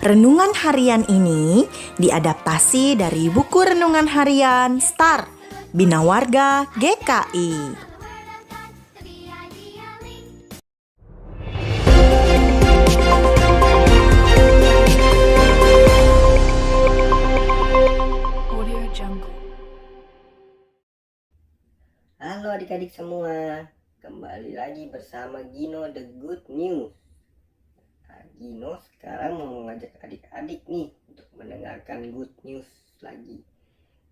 Renungan harian ini diadaptasi dari buku renungan harian Star Bina Warga GKI. Halo adik-adik semua, kembali lagi bersama Gino The Good News. Gino sekarang mau mengajak adik-adik nih untuk mendengarkan good news lagi.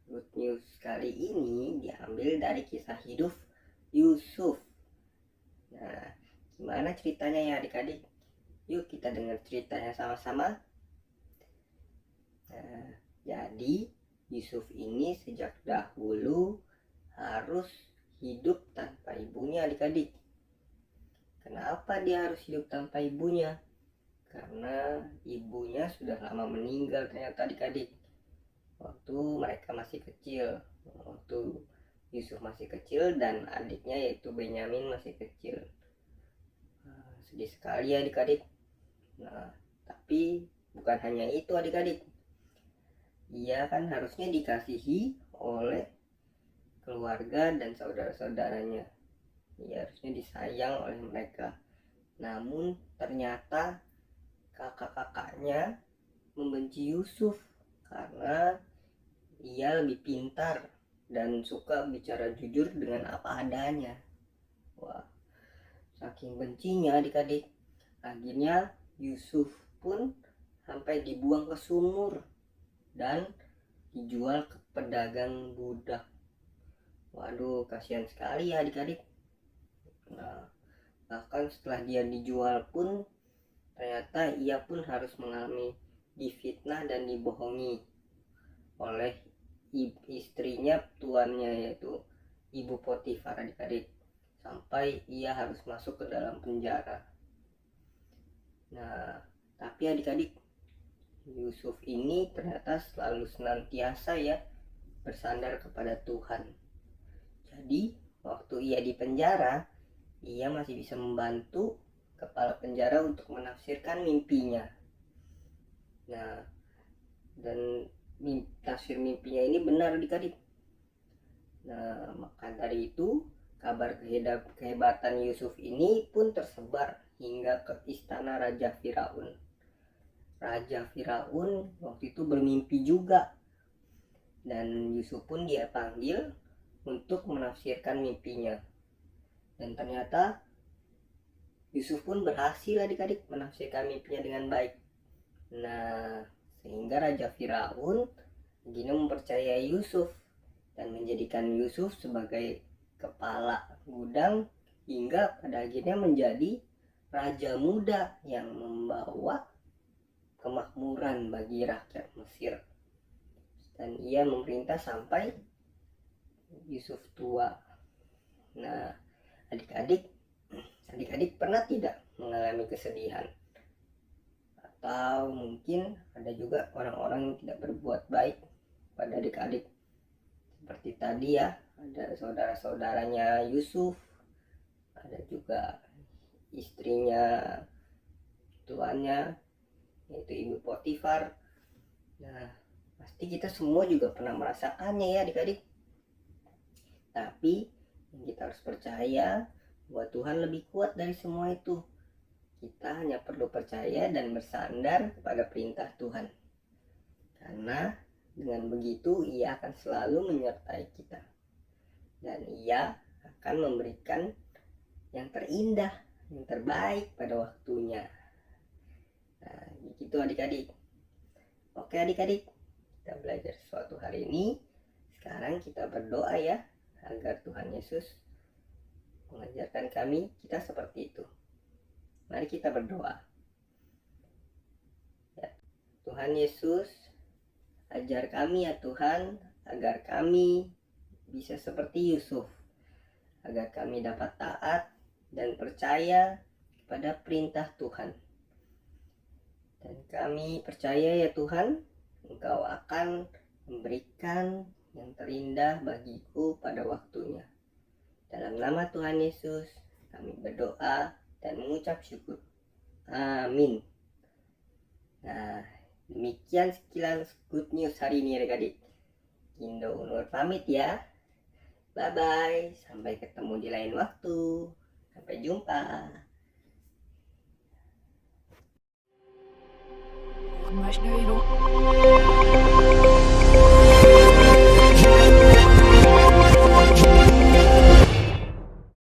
Good news kali ini diambil dari kisah hidup Yusuf. Nah, gimana ceritanya ya adik-adik? Yuk kita dengar ceritanya sama-sama. Nah, jadi Yusuf ini sejak dahulu harus hidup tanpa ibunya adik-adik. Kenapa dia harus hidup tanpa ibunya? Karena ibunya sudah lama meninggal ternyata adik-adik. Waktu mereka masih kecil. Waktu Yusuf masih kecil dan adiknya yaitu Benyamin masih kecil. Sedih sekali ya adik-adik. Nah, tapi bukan hanya itu adik-adik. Ia kan harusnya dikasihi oleh keluarga dan saudara-saudaranya. Ia harusnya disayang oleh mereka. Namun ternyata kakak-kakaknya membenci Yusuf karena ia lebih pintar dan suka bicara jujur dengan apa adanya. Wah, saking bencinya adik-adik, akhirnya Yusuf pun sampai dibuang ke sumur dan dijual ke pedagang budak. Waduh, kasihan sekali ya adik-adik. Nah, bahkan setelah dia dijual pun ternyata ia pun harus mengalami difitnah dan dibohongi oleh istrinya tuannya yaitu Ibu Potifar adik-adik, sampai ia harus masuk ke dalam penjara. Nah, tapi adik-adik, Yusuf ini ternyata selalu senantiasa ya bersandar kepada Tuhan. Jadi waktu ia di penjara, ia masih bisa membantu kepala penjara untuk menafsirkan mimpinya. Nah, dan tafsir mimpinya ini benar adik-adik. Nah, maka dari itu kabar kehebatan Yusuf ini pun tersebar hingga ke istana Raja Firaun. Raja Firaun waktu itu bermimpi juga, dan Yusuf pun dia panggil untuk menafsirkan mimpinya. Dan ternyata Yusuf pun berhasil adik-adik menafsirkan mimpinya dengan baik. Nah, sehingga Raja Firaun begini mempercayai Yusuf dan menjadikan Yusuf sebagai kepala gudang hingga pada akhirnya menjadi raja muda yang membawa kemakmuran bagi rakyat Mesir. Dan ia memerintah sampai Yusuf tua. Nah, adik-adik pernah tidak mengalami kesedihan? Atau mungkin ada juga orang-orang yang tidak berbuat baik pada adik-adik. Seperti tadi ya, ada saudara-saudaranya Yusuf, ada juga istrinya tuannya yaitu Ibu Potifar. Nah, pasti kita semua juga pernah merasakannya ya adik-adik. Tapi kita harus percaya bahwa Tuhan lebih kuat dari semua itu. Kita hanya perlu percaya dan bersandar kepada perintah Tuhan. Karena dengan begitu ia akan selalu menyertai kita. Dan ia akan memberikan yang terindah, yang terbaik pada waktunya. Nah, gitu adik-adik. Oke adik-adik, kita belajar sesuatu hari ini. Sekarang kita berdoa ya, agar Tuhan Yesus mengajarkan kami kita seperti itu. Mari kita berdoa. Ya, Tuhan Yesus, ajar kami ya Tuhan, agar kami bisa seperti Yusuf, agar kami dapat taat dan percaya kepada perintah Tuhan. Dan kami percaya ya Tuhan, Engkau akan memberikan yang terindah bagiku pada waktunya. Dalam nama Tuhan Yesus, kami berdoa dan mengucap syukur. Amin. Nah, Demikian sekilas good news hari ini adik-adik. Indo Nur pamit ya. Bye-bye. Sampai ketemu di lain waktu. Sampai jumpa. Imaginary,